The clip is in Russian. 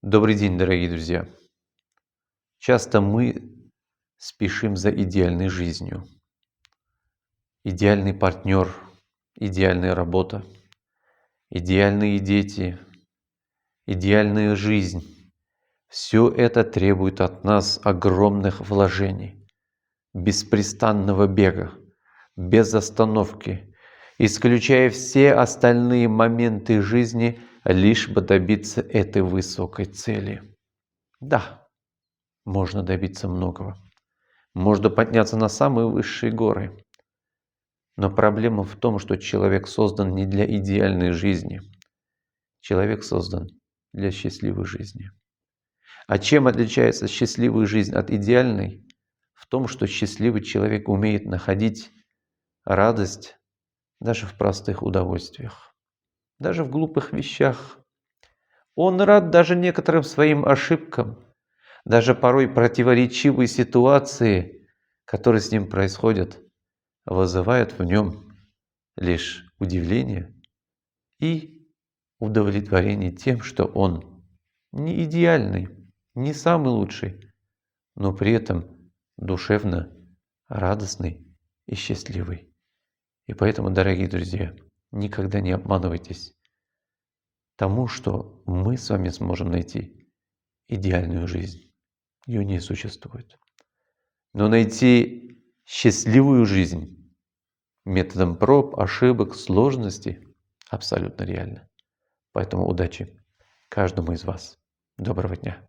Добрый день, дорогие друзья! Часто мы спешим за идеальной жизнью. Идеальный партнер, идеальная работа, идеальные дети, идеальная жизнь. Все это требует от нас огромных вложений, беспрестанного бега, без остановки, исключая все остальные моменты жизни, лишь бы добиться этой высокой цели. Да, можно добиться многого. Можно подняться на самые высшие горы. Но проблема в том, что человек создан не для идеальной жизни. Человек создан для счастливой жизни. А чем отличается счастливая жизнь от идеальной? В том, что счастливый человек умеет находить радость даже в простых удовольствиях, даже в глупых вещах. Он рад даже некоторым своим ошибкам, даже порой противоречивые ситуации, которые с ним происходят, вызывают в нем лишь удивление и удовлетворение тем, что он не идеальный, не самый лучший, но при этом душевно радостный и счастливый. И поэтому, дорогие друзья, никогда не обманывайтесь тому, что мы с вами сможем найти идеальную жизнь. Ее не существует. Но найти счастливую жизнь методом проб, ошибок, сложностей абсолютно реально. Поэтому удачи каждому из вас. Доброго дня.